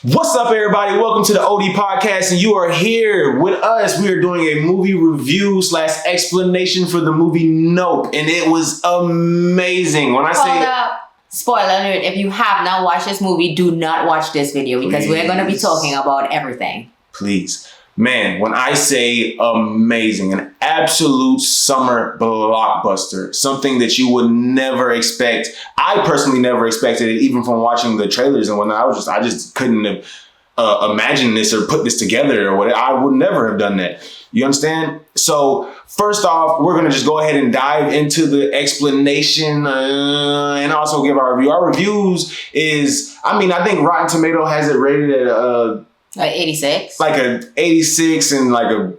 What's up, everybody? Welcome to the OD Podcast, and you are here with us. We are doing a movie review / explanation for the movie Nope, and it was amazing. When I say spoiler alert, if you have not watched this movie, do not watch this video because we're going to be talking about everything. Please. Man, when I say amazing, an absolute summer blockbuster, something that you would never expect. I personally never expected it, even from watching the trailers and whatnot. I just couldn't have imagined this or put this together or whatever. I would never have done that. You understand? So first off, we're going to just go ahead and dive into the explanation and also give our review. Our reviews is, I think Rotten Tomato has it rated at 86. Like a 86 and like a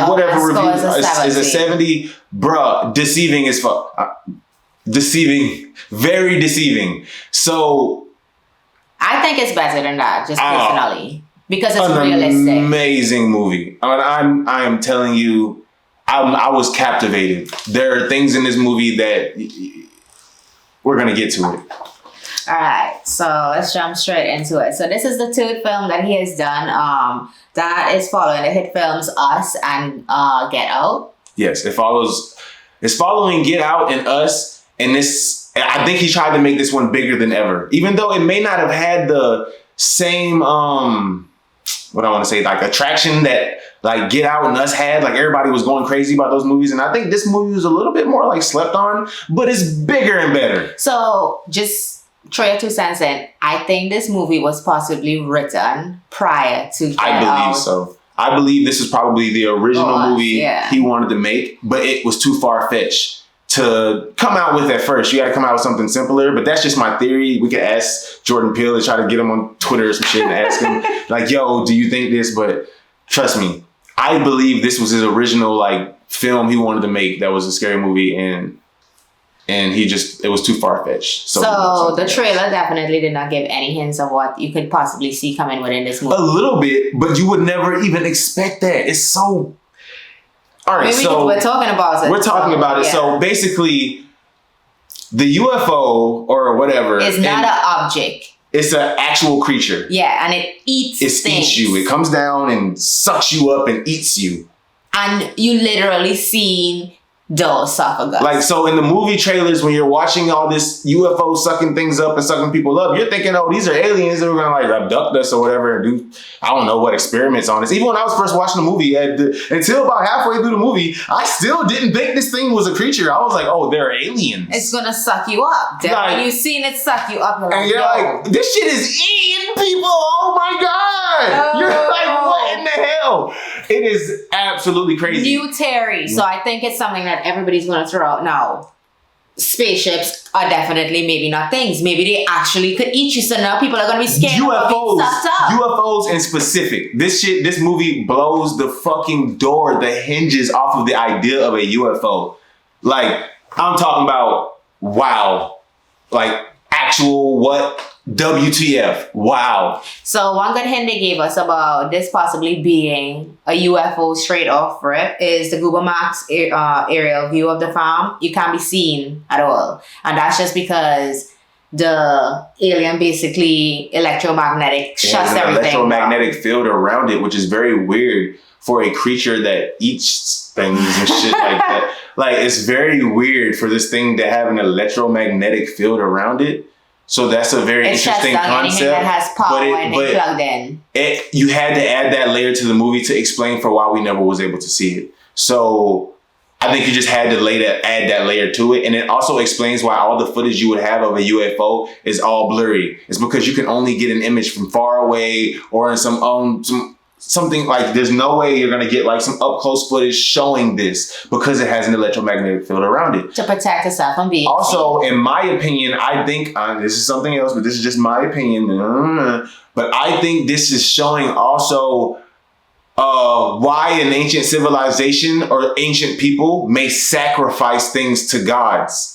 whatever review is a 70. Bruh, deceiving as fuck. Deceiving. Very deceiving. So I think it's better than that, just personally. Because it's realistic. Amazing movie. I am telling you, I was captivated. There are things in this movie that we're gonna get to it. All right, so let's jump straight into it. So this is the third film that he has done. That is following the hit films Us and Get Out. Yes, it's following Get Out and Us, and this. I think he tried to make this one bigger than ever, even though it may not have had the same what I want to say, like attraction that like Get Out and Us had. Like everybody was going crazy about those movies, and I think this movie was a little bit more like slept on, but it's bigger and better. So just throw your 2 cents in. I think this movie was possibly written prior to Get Out. I believe so. I believe this is probably the original movie he wanted to make, but it was too far-fetched to come out with at first. You got to come out with something simpler, but that's just my theory. We could ask Jordan Peele to try to get him on Twitter or some shit and ask him like, yo, do you think this? But trust me, I believe this was his original like film he wanted to make that was a scary movie, and it was too far-fetched. So the trailer definitely did not give any hints of what you could possibly see coming within this movie. A little bit, but you would never even expect that. It's so... All right, we're talking about it. We're talking about it. So basically, the UFO or whatever... It's not an object. It's an actual creature. Yeah, and it eats things. It eats you. It comes down and sucks you up and eats you. And you literally seen the esophagus. Like, so in the movie trailers, when you're watching all this UFO sucking things up and sucking people up, you're thinking, oh, these are aliens that are going to like abduct us or whatever and do, I don't know what experiments on us. Even when I was first watching the movie, until about halfway through the movie, I still didn't think this thing was a creature. I was like, oh, they're aliens. It's going to suck you up. Then like, when you've seen it suck you up, and you're like, this shit is eating people. Oh my God. You're like, what in the hell? It is absolutely crazy. New Terry. So I think it's something that everybody's going to throw out now. Spaceships are definitely maybe not things. Maybe they actually could eat you. So now people are going to be scared of being sucked up. UFOs in specific. This movie blows the fucking door, the hinges off of the idea of a UFO. Like, I'm talking about, wow. Like, actual what? WTF. Wow. So one good hint they gave us about this possibly being a UFO straight off rip is the Google Maps aerial view of the farm. You can't be seen at all. And that's just because the alien basically electromagnetic shuts everything. Electromagnetic field around it, which is very weird for a creature that eats things and shit like that. Like, it's very weird for this thing to have an electromagnetic field around it. So that's a very interesting concept. Anything that has power when it's plugged in. You had to add that layer to the movie to explain for why we never was able to see it. So I think you just had to add that layer to it. And it also explains why all the footage you would have of a UFO is all blurry. It's because you can only get an image from far away or in something like, there's no way you're going to get like some up close footage showing this because it has an electromagnetic field around it. To protect itself from being also, in my opinion, I think, this is something else, but this is just my opinion. But I think this is showing also why an ancient civilization or ancient people may sacrifice things to gods.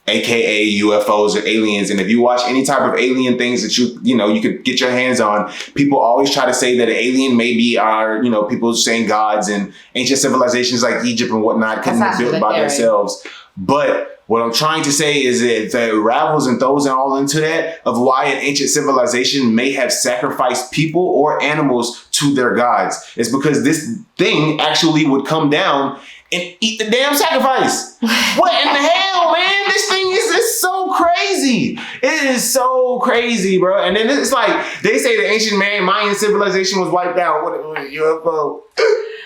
AKA UFOs or aliens. And if you watch any type of alien things that you could get your hands on, people always try to say that an alien may be our, people saying gods and ancient civilizations like Egypt and whatnot couldn't have built by themselves. But What I'm trying to say is that it ravels and throws all into that of why an ancient civilization may have sacrificed people or animals to their gods. It's because this thing actually would come down and eat the damn sacrifice. What in the hell, man? This thing is so crazy. It is so crazy, bro. And then it's like, they say the ancient Mayan civilization was wiped out. What UFO?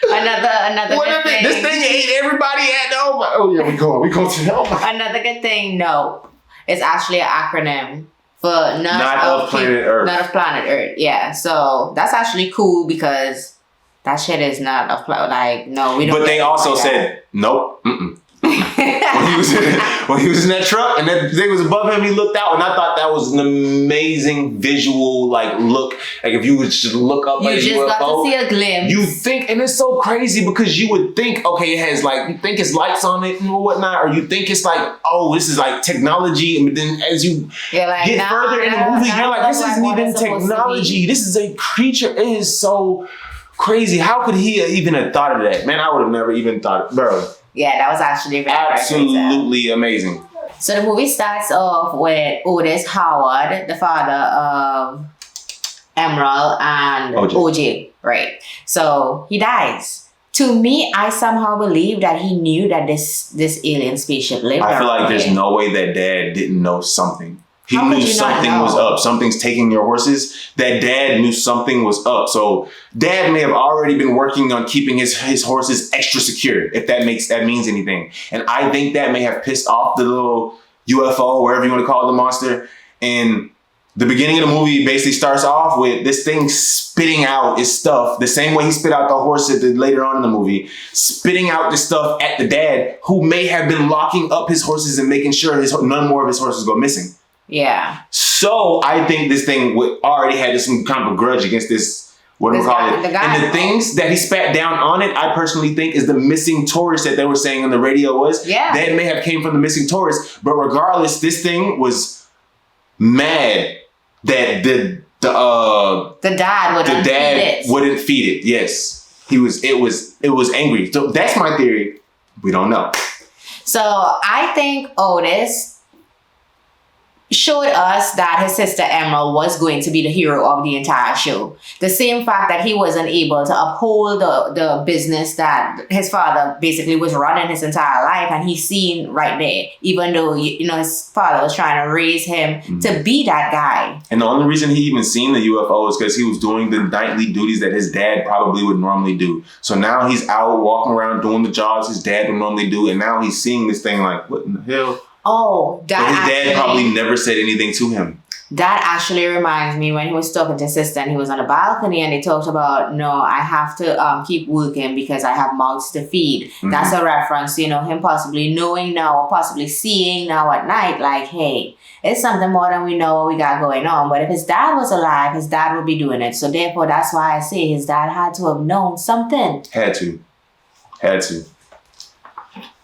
Another good thing. This thing ate everybody at the oh yeah, we going to hell. Another good thing, no. It's actually an acronym for not of planet Earth. Not of planet Earth, yeah. So that's actually cool because that shit is not of planet, like, no, we don't. But they also said, nope, when he was in that truck and that thing was above him, he looked out, and I thought that was an amazing visual, like, look. Like, if you would just look up, you just UFO, got to see a glimpse. You think, and it's so crazy because you would think, okay, it has like, you think it's lights on it and whatnot, or you think it's like, oh, this is like technology, and then as you like, get further in the movie, you're like, this isn't even technology. This is a creature. It is so crazy. How could he even have thought of that? Man, I would have never even thought it, bro. Yeah, that was actually very absolutely amazing. So the movie starts off with Otis Howard, the father of Emerald and OJ, right? So he dies. To me, I somehow believe that he knew that this alien spaceship lived. I feel like there's no way that dad didn't know something. He How knew something was up. Something's taking your horses. That dad knew something was up. So dad may have already been working on keeping his horses extra secure, if that means anything. And I think that may have pissed off the little UFO, wherever you want to call it, the monster. And the beginning of the movie basically starts off with this thing spitting out its stuff, the same way he spit out the horse later on in the movie, spitting out the stuff at the dad, who may have been locking up his horses and making sure none more of his horses go missing. Yeah. So I think this thing already had some kind of a grudge against this, what do we call it? And the things that he spat down on it, I personally think is the missing tourist that they were saying on the radio was. Yeah. That may have came from the missing tourist. But regardless, this thing was mad that the dad wouldn't feed it. Yes. It was angry. So that's my theory. We don't know. So I think Otis showed us that his sister Emerald was going to be the hero of the entire show. The same fact that he wasn't able to uphold the business that his father basically was running his entire life, and he's seen right there, even though his father was trying to raise him to be that guy. And the only reason he even seen the UFO is because he was doing the nightly duties that his dad probably would normally do. So now he's out walking around doing the jobs his dad would normally do, and now he's seeing this thing like, what in the hell? Oh, his dad probably never said anything to him. That actually reminds me when he was talking to his sister and he was on the balcony and they talked about, no, I have to keep working because I have mouths to feed. Mm-hmm. That's a reference, him possibly knowing now or possibly seeing now at night, like, hey, it's something more than we know what we got going on. But if his dad was alive, his dad would be doing it. So therefore, that's why I say his dad had to have known something. Had to.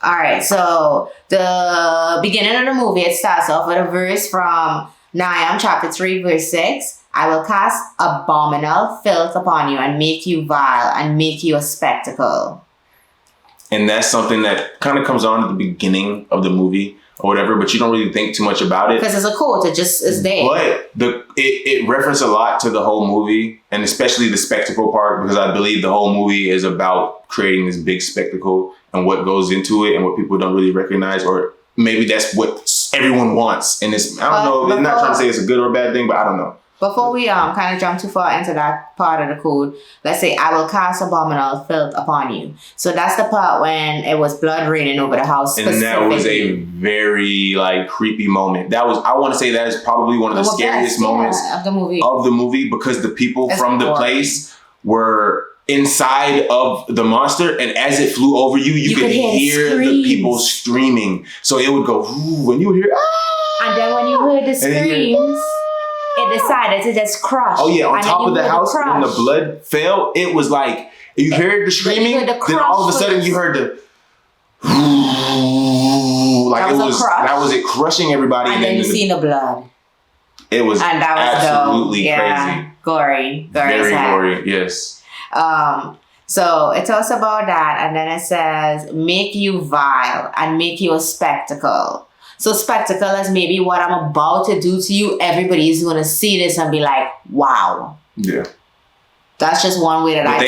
All right, so the beginning of the movie, it starts off with a verse from Nahum chapter 3, verse 6. I will cast abominable filth upon you and make you vile and make you a spectacle. And that's something that kind of comes on at the beginning of the movie or whatever, but you don't really think too much about it. Because it's a quote, it just is there. But it references a lot to the whole movie, and especially the spectacle part, because I believe the whole movie is about creating this big spectacle and what goes into it and what people don't really recognize, or maybe that's what everyone wants. And it's, I don't know, I'm not trying to say it's a good or bad thing, but I don't know. Before we kind of jump too far into that part of the code, let's say, I will cast abominable filth upon you. So that's the part when it was blood raining over the house. And that was a very creepy moment. I want to say that is probably one of the scariest moments of the movie because the people from the place were inside of the monster, and as it flew over you, you could hear the people screaming. So it would go, ooh, and you would hear, ah! And then when you heard the screams, it decided to just crush. Oh yeah, on top of the house, when the blood fell, it was like, you heard the screaming, then all of a sudden you heard the, like that was it crushing everybody. And then you seen the blood. It was absolutely crazy. Gory. Very gory, yes. So it talks about that, and then it says, make you vile and make you a spectacle. so spectacle as maybe what I'm about to do to you, everybody is going to see this and be like, wow. Yeah. That's just one way that I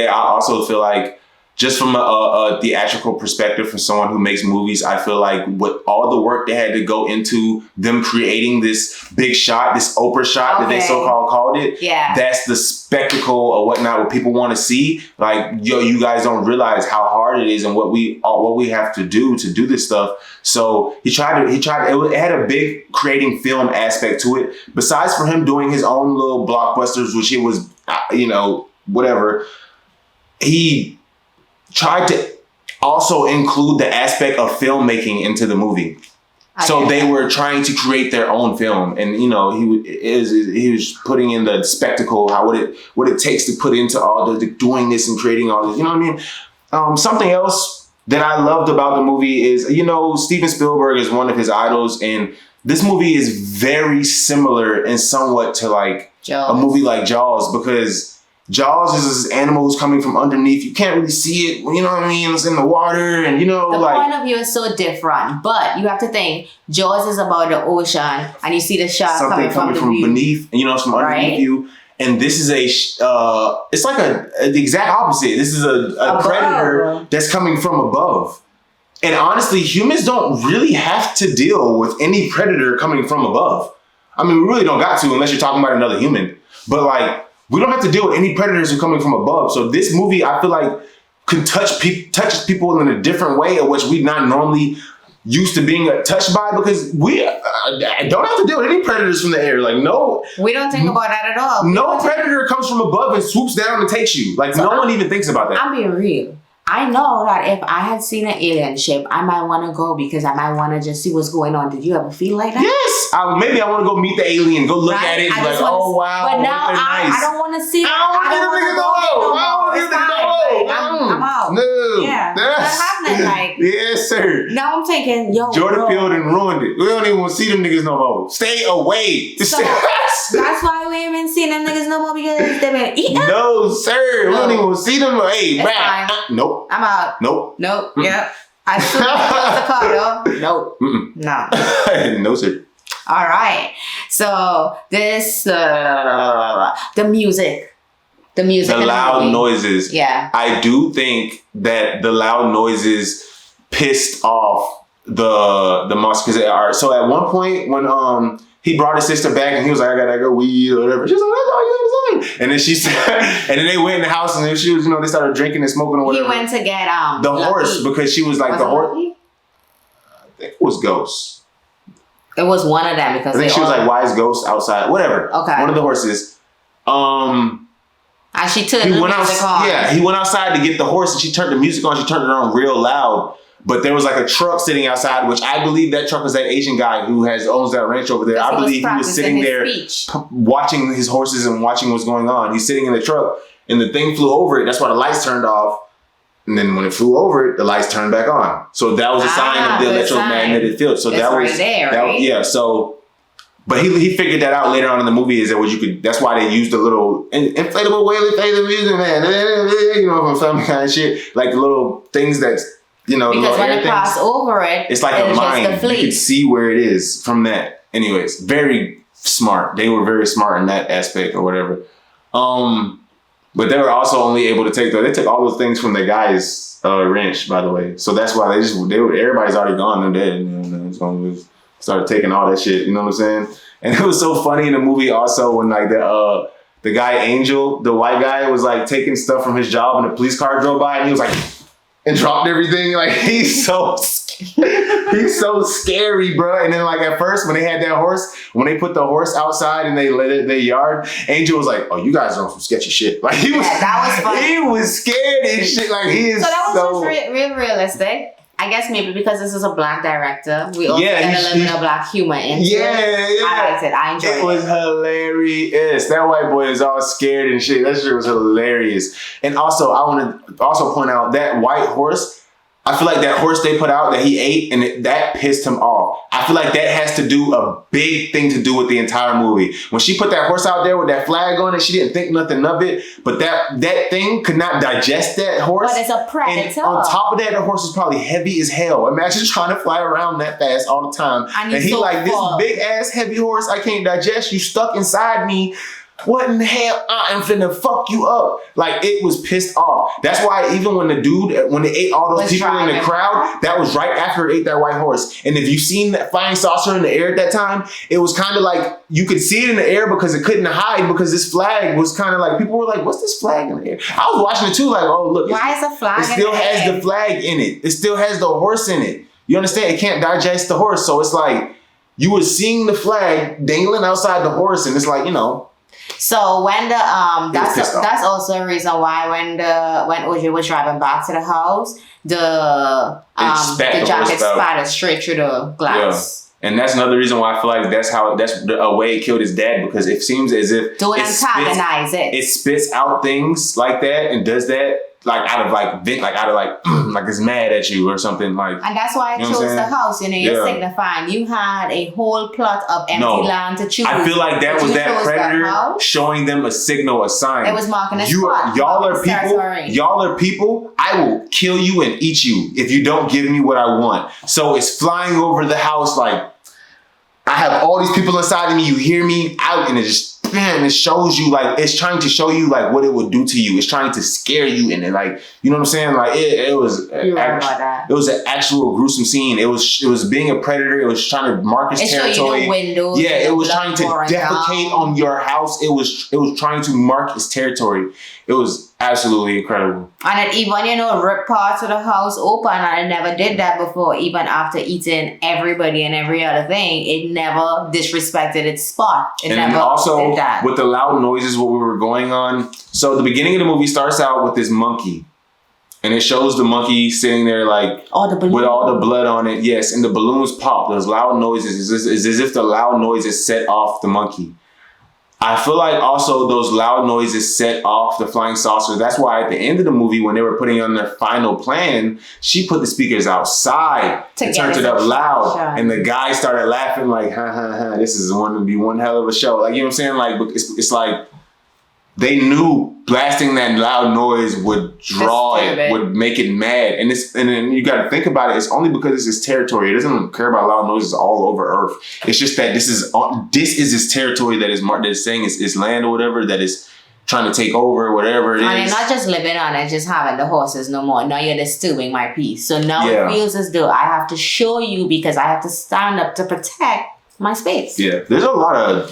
also feel like, just from a theatrical perspective, for someone who makes movies, I feel like with all the work they had to go into them creating this big shot, this Oprah shot that they so-called called it, that's the spectacle or whatnot, what people want to see. Like, yo, you guys don't realize how hard it is and what we have to do this stuff. So he tried, it had a big creating film aspect to it. Besides for him doing his own little blockbusters, which it was, whatever, he tried to also include the aspect of filmmaking into the movie. So they were trying to create their own film, and he was putting in the spectacle, what it takes to put into all the doing this and creating all this. You know what I mean? Something else that I loved about the movie is, Steven Spielberg is one of his idols, and this movie is very similar and somewhat to like Jaws. A movie like Jaws, because Jaws is this animal who's coming from underneath. You can't really see it. You know what I mean? It's in the water, and the point of view is so different. But you have to think, Jaws is about the ocean, and you see the shark coming from beneath. It's from underneath you. And this is it's like the exact opposite. This is a predator that's coming from above. And honestly, humans don't really have to deal with any predator coming from above. I mean, we really don't got to, unless you're talking about another human. But like, we don't have to deal with any predators who are coming from above. So this movie, I feel like, can touches people in a different way, of which we not normally used to being touched by, because we don't have to deal with any predators from the air. Like, no. We don't think about that at all. No predator comes from above and swoops down and takes you. Like, no one even thinks about that. I'm being real. I know that if I had seen an alien ship, I might want to go because I might want to just see what's going on. Did you ever feel like that? Yes. Maybe I want to go meet the alien, go look at it, and be like, oh, wow. But now I don't want to see that. I don't want to go. I'm out. No. Yeah. That's happening. Like, yes, sir. Now I'm thinking, Jordan Peele done ruined it. We don't even want to see them niggas no more. Stay away. So, that's why we ain't been seeing them niggas no more, because they've been eating. No, sir. We don't even want to see them. Hey, man. Nope. I'm out. Nope. Yep. I still the car though. Nope. No. No, sir. All right. So this the music. The loud noises. Yeah. I do think that the loud noises pissed off the monster, because so at one point when he brought his sister back and he was like, I gotta go weed or whatever. She's like, that's all you gotta say. And then she said, and then they went in the house and then she was, they started drinking and smoking or whatever. He went to get the horse, because she was like, the horse. I think it was Ghost. It was one of them, because I think she was like, why is Ghost outside? Whatever. Okay. One of the horses. And she took the music on. Yeah, he went outside to get the horse and she turned the music on. She turned it on real loud. But there was like a truck sitting outside, which I believe that truck was that Asian guy who owns that ranch over there. I believe he was sitting there watching his horses and watching what's going on. He's sitting in the truck and the thing flew over it. That's why the lights turned off. And then when it flew over it, the lights turned back on. So that was a sign of the electromagnetic field. So that was right there, right? Yeah. So. But he figured that out later on in the movie, is that what you could. That's why they used the little inflatable whale phase music, man. From Family Guy and shit, like the little things that's because when it passed over it, it's like a mine. You could see where it is from that. Anyways, very smart. They were very smart in that aspect or whatever. But they were also only able to take they took all those things from the guy's ranch, by the way. So that's why everybody's already gone. They're dead. And started taking all that shit. You know what I'm saying? And it was so funny in the movie also when like the guy Angel, the white guy, was like taking stuff from his job and the police car drove by and he was like and dropped everything. Like he's so scary, bro. And then like at first when they had that horse, when they put the horse outside and they let it in their yard, Angel was like, "Oh, you guys are on some sketchy shit." Like that was funny. He was scared and shit. Like he is. So that was just real realistic. I guess maybe because this is a black director, we also get a little bit of black humor into it. I liked it. I enjoyed it. It was hilarious. That white boy is all scared and shit. That shit was hilarious. And also, I want to also point out that white horse, I feel like that horse they put out that he ate and that pissed him off. I feel like that has to do a big thing to do with the entire movie. When she put that horse out there with that flag on it, she didn't think nothing of it. But that thing could not digest that horse. But it's a predator. And on top of that, the horse is probably heavy as hell. Imagine trying to fly around that fast all the time. And he so like, this big ass heavy horse, I can't digest. You stuck inside me. What in the hell? I am finna fuck you up. Like, it was pissed off. That's why even when they ate all those people in the crowd, that was right after it ate that white horse. And if you've seen that flying saucer in the air at that time, it was kind of like, you could see it in the air because it couldn't hide because this flag was kind of like, people were like, what's this flag in the air? I was watching it too like, oh, look. Why is the flag in the air? It still has the flag in it. It still has the horse in it. You understand? It can't digest the horse. So it's like, you were seeing the flag dangling outside the horse and it's like, you know. So when that's also a reason why when OJ was driving back to the house, the jacket spattered straight through the glass. Yeah. And that's another reason why I feel like that's a way it killed his dad, because it seems as if it spits out things like that and does that like it's mad at you or something like. And that's why I chose the house. You know, you're signifying you had a whole plot of empty land to choose. I feel like that was that predator showing them a signal, a sign. It was marking a spot. Y'all are people. Y'all are people. I will kill you and eat you if you don't give me what I want. So it's flying over the house like, I have all these people inside of me. You hear me out, and it just. Man, it shows you like, it's trying to show you like what it would do to you. It's trying to scare you, and it like, you know what I'm saying? Like it was an actual gruesome scene. It was being a predator. It was trying to mark its territory. Windows, it was trying to defecate on your house. It was trying to mark its territory. It was absolutely incredible. And it even, ripped parts of the house open, and it never did that before. Even after eating everybody and every other thing, it never disrespected its spot. It never also did that. With the loud noises, what we were going on. So the beginning of the movie starts out with this monkey. And it shows the monkey sitting there like with all the blood on it. Yes, and the balloons pop. Those loud noises. It's as if the loud noises set off the monkey. I feel like also those loud noises set off the flying saucer. That's why at the end of the movie, when they were putting on their final plan, she put the speakers outside and turned it up loud. And the guy started laughing like, ha, ha, ha, this is going to be one hell of a show. Like, you know what I'm saying? Like, it's like they knew blasting that loud noise would draw it, would make it mad. And then you got to think about it. It's only because it's his territory. It doesn't care about loud noises all over Earth. It's just that this is his territory that is saying it's land or whatever, that is trying to take over, whatever it is. And not just living on it, just having the horses no more. Now you're disturbing my peace. So now it feels as though I have to show you because I have to stand up to protect my space. Yeah, there's a lot of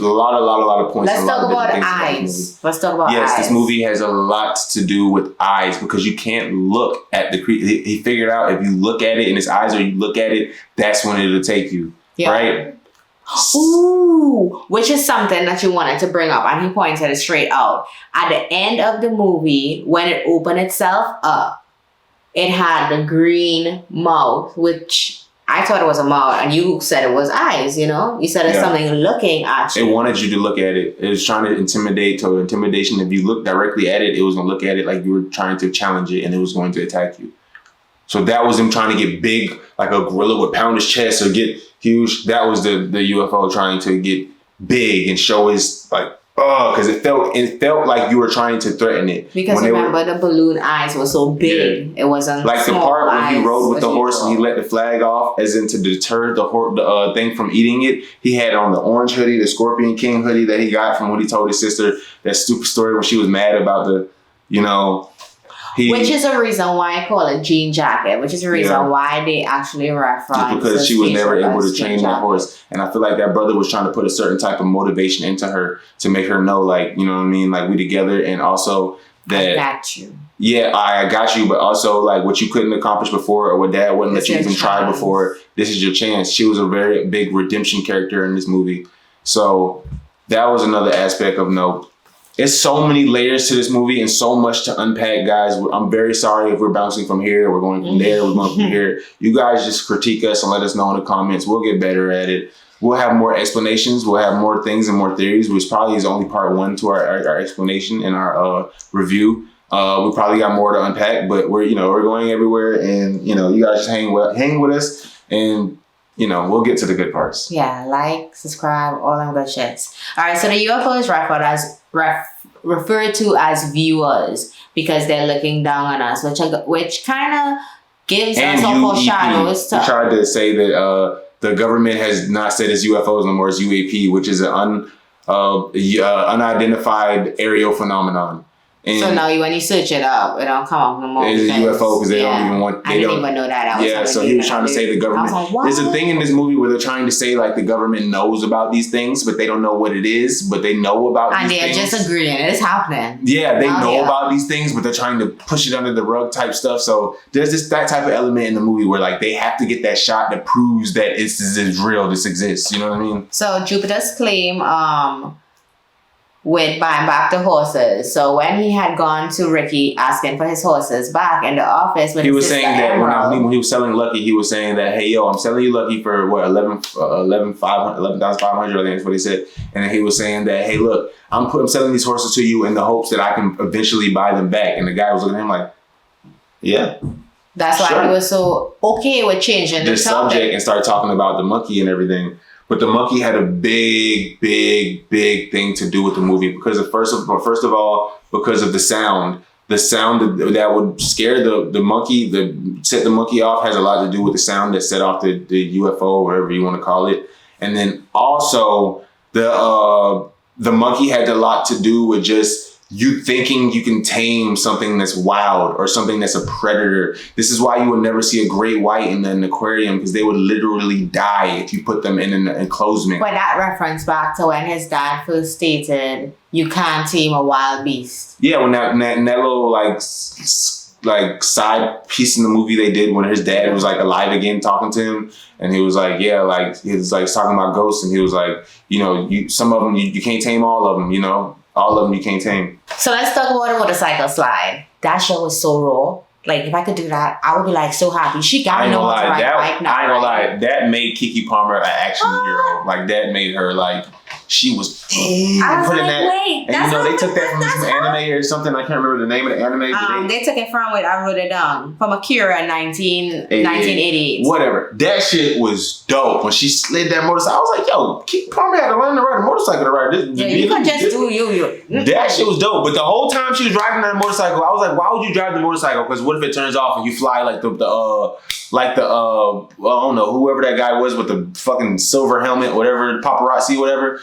points. Let's talk about eyes. Yes, this movie has a lot to do with eyes because you can't look at the creature. He figured out if you look at it in his eyes or you look at it, that's when it'll take you. Yeah. Right? Ooh, which is something that you wanted to bring up, and he pointed it straight out. At the end of the movie, when it opened itself up, it had the green mouth, which I thought it was a mouth, and you said it was eyes, You said it's something looking at you. It wanted you to look at it. It was trying to intimidate or intimidation. If you look directly at it, it was going to look at it like you were trying to challenge it, and it was going to attack you. So that was him trying to get big, like a gorilla would pound his chest or get huge. That was the UFO trying to get big and show his, because it felt like you were trying to threaten it. Because remember, the balloon eyes were so big. Yeah. It wasn't like the part when he rode with the horse and he let the flag off, as in to deter the thing from eating it. He had on the orange hoodie, the Scorpion King hoodie that he got from when he told his sister that stupid story when she was mad about the, which is a reason why I call it jean jacket, which is a reason why they actually reference because she was never able to train that horse. And I feel like that brother was trying to put a certain type of motivation into her to make her know, like, you know what I mean? Like, we together, and also that... I got you. Yeah, I got you, but also, like, what you couldn't accomplish before or what dad wouldn't let you even try before, this is your chance. She was a very big redemption character in this movie. So that was another aspect of note. It's so many layers to this movie and so much to unpack, guys. I'm very sorry if we're bouncing from here, we're going from there, we're going from here. You guys just critique us and let us know in the comments. We'll get better at it. We'll have more explanations. We'll have more things and more theories, which probably is only part one to our explanation and our review. We probably got more to unpack, but we're going everywhere, and you guys just hang with us, and we'll get to the good parts. Yeah, like, subscribe, all them good shits. All right, so the UFO is referred to as viewers because they're looking down on us, which kind of gives us a foreshadows. We tried to say that the government has not said it's UFOs no more; it's UAP, which is an unidentified aerial phenomenon. And so now when you search it up, it don't come up no more. It's a UFO because they don't even want. I didn't even know that. So he was trying to say the government. There's a thing in this movie where they're trying to say like the government knows about these things, but they don't know what it is. But they know about these things. And they're just agreeing it's happening. Yeah, they know about these things, but they're trying to push it under the rug type stuff. So there's that type of element in the movie where like they have to get that shot that proves that this is real. This exists. You know what I mean? So Jupiter's claim. With buying back the horses. So when he had gone to Ricky asking for his horses back in the office, when he was saying that when he was selling Lucky, he was saying that, hey, yo, I'm selling you Lucky for what, 11,500, I think that's what he said. And then he was saying that, hey, look, I'm selling these horses to you in the hopes that I can eventually buy them back. And the guy was looking at him like, yeah. That's why he was so okay with changing the subject and started talking about the monkey and everything. But the monkey had a big thing to do with the movie because first of all, because of the sound that would scare the monkey, set the monkey off has a lot to do with the sound that set off the UFO, whatever you want to call it. And then also the monkey had a lot to do with just you thinking you can tame something that's wild or something that's a predator. This is why you would never see a great white in an aquarium because they would literally die if you put them in an enclosement. But that reference back to when his dad first stated, you can't tame a wild beast. Yeah, when that little like side piece in the movie they did when his dad was like alive again talking to him, and he was like, yeah, like he was like talking about ghosts, and he was like, some of them you can't tame all of them, all of them you can't tame. So let's talk about the motorcycle slide. That show was so raw. Like if I could do that, I would be like so happy. She got no to ride bike now. I ain't gonna lie, that made Keke Palmer an action hero. Like that made her like. She was I was like, wait, and they took that from some anime or something. I can't remember the name of the anime. They took it from I wrote it down from Akira 1988. Whatever. That shit was dope. When she slid that motorcycle, I was like, yo, Keke Palmer had to learn to ride a motorcycle to ride this. Yeah, you can just do you. That shit was dope. But the whole time she was riding that motorcycle, I was like, why would you drive the motorcycle? Because what if it turns off and you fly like I don't know, whoever that guy was with the fucking silver helmet, whatever, paparazzi, whatever.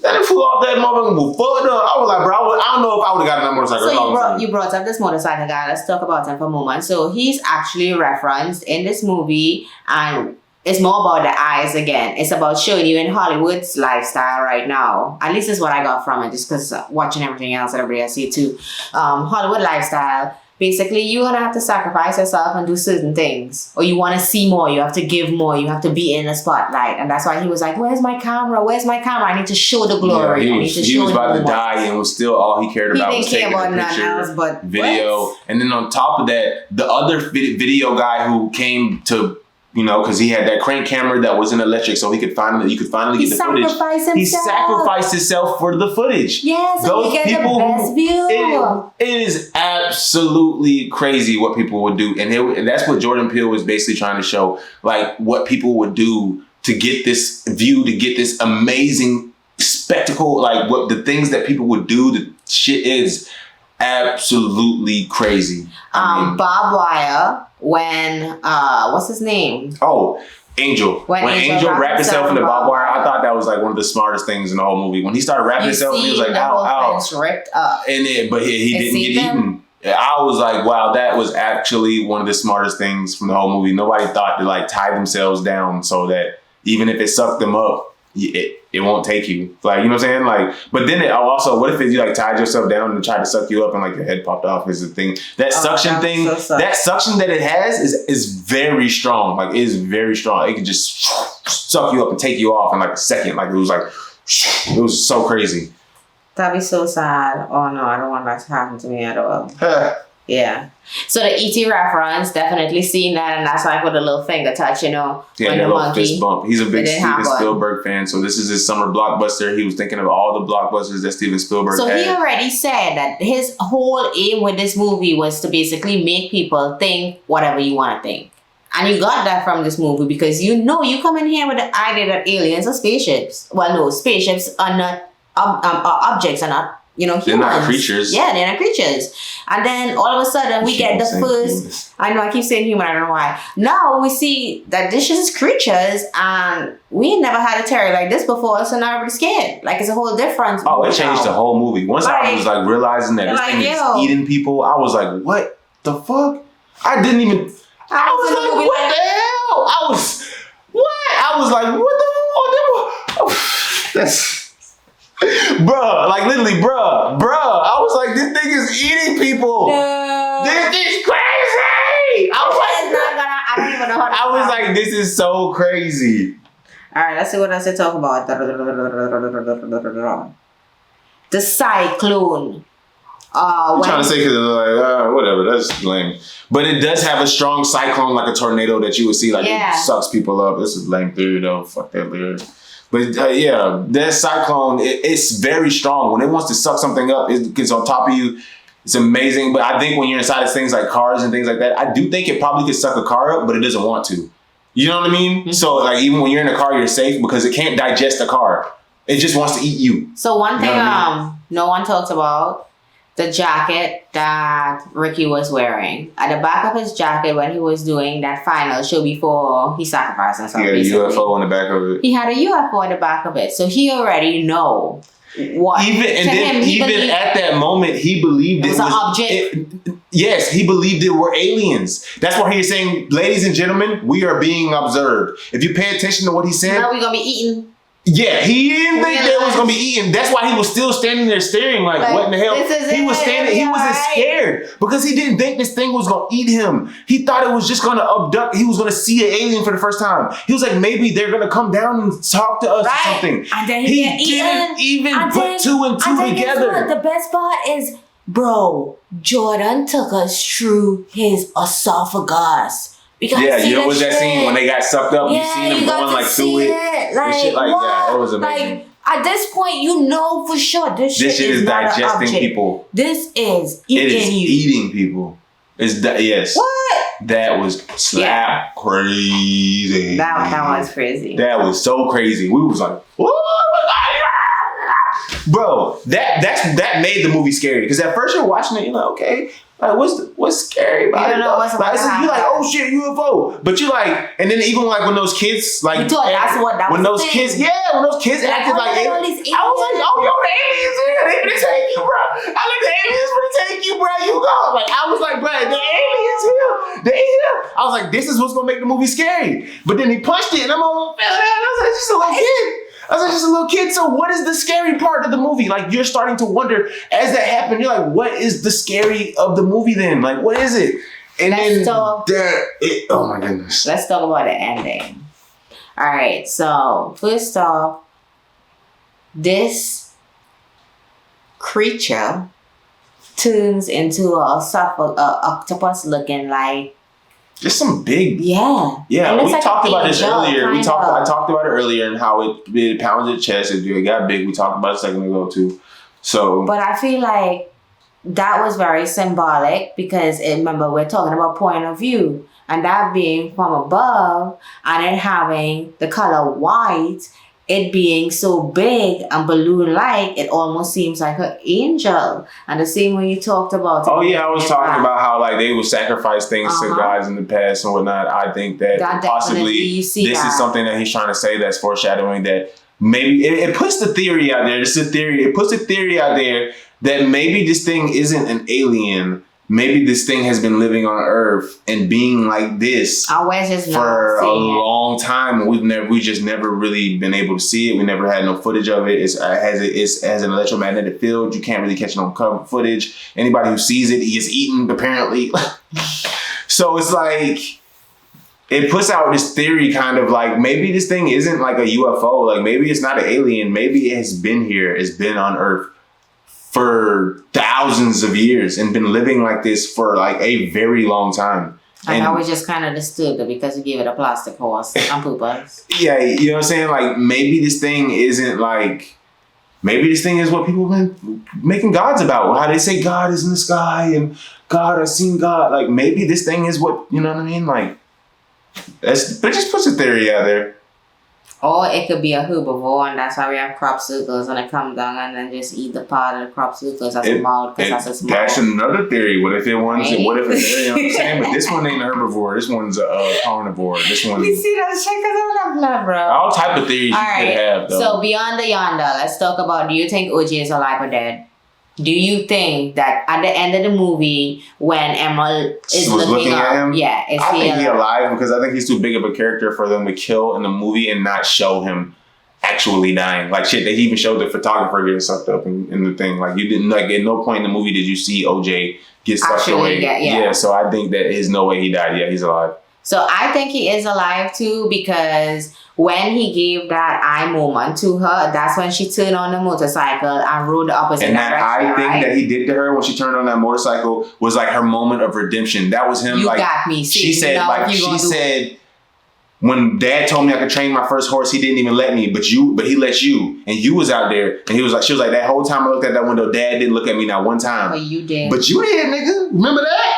Then it flew off that motherfucker and fucked up. I was like, bro, I don't know if I would have gotten that motorcycle. So you brought up this motorcycle guy. Let's talk about him for a moment. So he's actually referenced in this movie, and it's more about the eyes again. It's about showing you in Hollywood's lifestyle right now. At least is what I got from it, just because watching everything else, everybody else see it too. Hollywood lifestyle. Basically, you're going to have to sacrifice yourself and do certain things. Or you want to see more. You have to give more. You have to be in the spotlight. And that's why he was like, where's my camera? Where's my camera? I need to show the glory. Yeah, he was about to die and was still all he cared about was taking a picture, video. What? And then on top of that, the other video guy who came to... because he had that crank camera that wasn't electric, so you could finally get the footage. He sacrificed himself for the footage. Yes, so those people, the best view. It is absolutely crazy what people would do, and that's what Jordan Peele was basically trying to show, like what people would do to get this view, to get this amazing spectacle, like what the things that people would do. The shit is absolutely crazy. Barbed wire. When what's his name? Oh, Angel. When Angel wrapped himself in the barbed wire, I thought that was like one of the smartest things in the whole movie. When he started wrapping himself, he was like, ow. Ripped up. But he didn't get eaten. I was like, wow, that was actually one of the smartest things from the whole movie. Nobody thought to like tie themselves down so that even if it sucked them up, it won't take you. Like, you know what I'm saying? Like, but then what if you like tied yourself down and tried to suck you up and like your head popped off is the thing. That suction thing, that suction that it has is very strong. Like, it is very strong. It can just suck you up and take you off in like a second. Like, it was so crazy. That'd be so sad. Oh no, I don't want that to happen to me at all. Yeah. So the E.T. reference, definitely seen that, and that's like with a little finger touch, you know. Yeah, when that the little monkey, fist bump. He's a big it didn't have Steven one. Spielberg fan, so this is his summer blockbuster. He was thinking of all the blockbusters that Steven Spielberg So had. he already said that his whole aim with this movie was to basically make people think whatever you want to think. And you got that from this movie because you know you come in here with the idea that aliens are spaceships. Well, no, spaceships are not objects, are not, you know, humans. They're not creatures. Yeah, they're not creatures. And then all of a sudden we get the first... Humans. I know I keep saying human, I don't know why. Now we see that this is creatures and we never had a terror like this before, so now everybody's scared. Like it's a whole different... Oh, it changed the whole movie. Once I was like realizing that this thing is eating people, I was like, what the fuck? I didn't even... I was like, what the hell? I was like, what the fuck? That's... Bruh, like literally, bruh. I was like, this thing is eating people. No. This is crazy. I don't even know how to... I was like, this is so crazy. All right, let's see what else to talk about. The cyclone. I'm trying to say because like, whatever, that's lame. But it does have a strong cyclone, like a tornado that you would see, like it sucks people up. This is lame theory though. Fuck that lyric. But yeah, that cyclone, it's very strong. When it wants to suck something up, it gets on top of you. It's amazing. But I think when you're inside of things like cars and things like that, I do think it probably could suck a car up, but it doesn't want to. You know what I mean? Mm-hmm. So like even when you're in a car, you're safe because it can't digest a car. It just wants to eat you. So one thing no one talks about, the jacket that Ricky was wearing. At the back of his jacket when he was doing that final show before he sacrificed himself. He had a UFO on the back of it. He had a UFO on the back of it. So he already know what. Even at that moment, he believed it was an object. Yes, he believed it were aliens. That's why he's saying, ladies and gentlemen, we are being observed. If you pay attention to what he said. Now we're going to be eaten. Yeah, he didn't think that was gonna be eaten. That's why he was still standing there staring like what in the hell? He was standing, he wasn't scared because he didn't think this thing was gonna eat him. He thought it was just gonna abduct, he was gonna see an alien for the first time. He was like, maybe they're gonna come down and talk to us or something. And then he didn't even put two and two together. The best part is, bro, Jordan took us through his esophagus. Yeah, you know what's that scene when they got sucked up? Yeah, you seen them going like through it. Like, shit like that. It was amazing. Like, at this point, you know for sure this shit is digesting people. This is eating people. Yes. What? That was crazy. That was crazy. That was so crazy. We was like, what? Bro, that made the movie scary because at first you're watching it, you're like, okay. Like what's scary about it? You're like, oh shit, UFO. But you like, and then even like when those kids like, when those kids acted like, I was like, oh yo, the aliens here, they gonna take you, bro. I like the aliens gonna take you, bro. You go. Like I was like, bro, the aliens here, they here. I was like, this is what's gonna make the movie scary. But then he punched it, and I'm all fell down. I was like, just a little kid. Just a little kid. So what is the scary part of the movie? Like you're starting to wonder as that happened. You're like, what is the scary of the movie then? Like what is it? And oh my goodness. Let's talk about the ending. All right. So first off, this creature turns into a octopus looking like. Just some big. Yeah. Yeah, we talked about this earlier. I talked about it earlier and how it pounds its chest. It got big. We talked about it a second ago too. So. But I feel like that was very symbolic because remember we're talking about point of view and that being from above and it having the color white. It being so big and balloon-like, it almost seems like an angel. And the same way you talked about. Oh yeah, I was talking about how like they would sacrifice things to guys in the past and whatnot. I think that possibly this is something that he's trying to say that's foreshadowing that maybe it puts the theory out there. It's a theory. It puts a theory out there that maybe this thing isn't an alien. Maybe this thing has been living on Earth and being like this for a long time, and we just never really been able to see it. We never had no footage of it. It has an electromagnetic field. You can't really catch it on cover footage. Anybody who sees it is eaten apparently. So it's like it puts out this theory, kind of like maybe this thing isn't like a UFO. Like maybe it's not an alien. Maybe it has been here. It's been on Earth for thousands thousands of years and been living like this for like a very long time. And I was just kind of disturbed because you gave it a plastic horse on purpose. Yeah, you know what I'm saying? Like, maybe this thing isn't like, maybe this thing is what people have been making gods about. How they say God is in the sky and God, I've seen God. Like, maybe this thing is what, you know what I mean? Like, but it just puts a theory out there. Or it could be a herbivore, and that's why we have crop circles, and it come down and then just eat the part of the crop circles as a mouth, because that's a small. That's another theory. What if it wants? Right? What if it? You know what I'm saying? But this one ain't a herbivore. This one's a carnivore. This one. You see that shit? Because I love blood, bro. All type of theories you could have, though. So beyond the yonder, let's talk about. Do you think OJ is alive or dead? Do you think that at the end of the movie, when Emerald is looking at him, I think he's alive because I think he's too big of a character for them to kill in the movie and not show him actually dying. Like, shit, they even showed the photographer getting sucked up in the thing. Like, you didn't, like, at no point in the movie did you see OJ get sucked away. Yeah, so I think that there's no way he died. Yeah, he's alive. So I think he is alive too, because when he gave that eye moment to her, that's when she turned on the motorcycle and rode the opposite direction. And that eye thing that he did to her when she turned on that motorcycle was like her moment of redemption. That was him. You like, got me. See, she said, when Dad told me I could train my first horse, he didn't even let me, but he let you, and you was out there, and she was like, that whole time I looked at that window, Dad didn't look at me not one time. But you did. But you did, nigga. Remember that?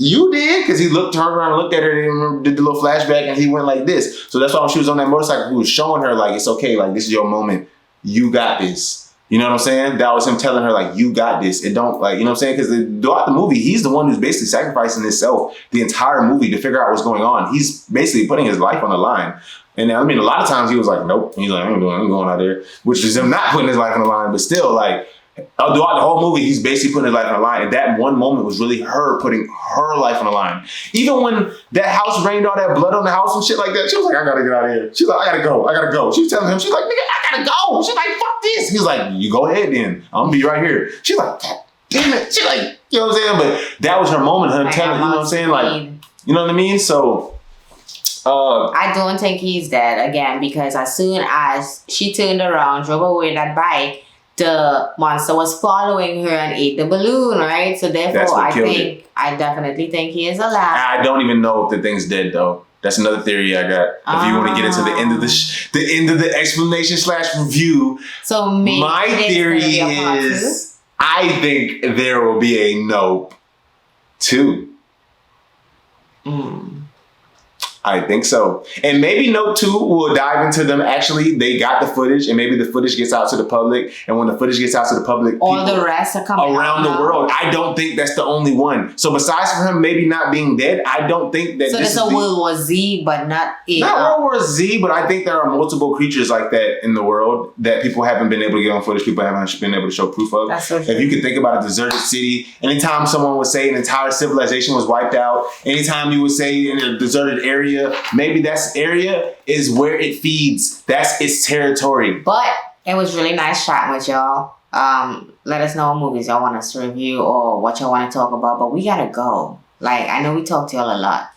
You did, because he turned around and looked at her and did the little flashback, and he went like this. So that's why when she was on that motorcycle, he was showing her, like, it's okay, like, this is your moment. You got this. You know what I'm saying? That was him telling her, like, you got this. It don't, like, you know what I'm saying? Because throughout the movie, he's the one who's basically sacrificing himself the entire movie to figure out what's going on. He's basically putting his life on the line. And I mean, a lot of times he was like, nope. He's like, I'm going out there. Which is him not putting his life on the line, but still, like, throughout the whole movie, he's basically putting his life on the line. And that one moment was really her putting her life on the line. Even when that house rained all that blood on the house and shit like that, she was like, I gotta get out of here. She's like, I gotta go. She was telling him, she's like, nigga, I gotta go. She's like, fuck this. He's like, you go ahead then. I'm gonna be right here. She's like, God damn it. She's like, you know what I'm saying? But that was her moment, her telling, you know what I'm saying? Like, you know what I mean? So, I don't think he's dead again, because as soon as she turned around, drove away that bike, the monster was following her and ate the balloon, right? So therefore, I definitely think he is alive. I don't even know if the thing's dead though. That's another theory I got. If you want to get into the end of the explanation / review, so maybe my theory is I think there will be a Nope 2. I think so. And maybe Nope 2 will dive into them. Actually, they got the footage, and maybe the footage gets out to the public. And when the footage gets out to the public, all the rest are coming around the world. I don't think that's the only one. So besides for him maybe not being dead, I don't think that. So this is a World War Z, but not World War Z. But I think there are multiple creatures like that in the world that people haven't been able to get on footage. People haven't been able to show proof of. That's so true. If you could think about a deserted city, anytime someone would say an entire civilization was wiped out, anytime you would say in a deserted area. Maybe that area is where it feeds. That's its territory. But it was really nice chatting with y'all. Let us know what movies y'all want us to review or what y'all want to talk about. But we gotta go. Like, I know we talked to y'all a lot.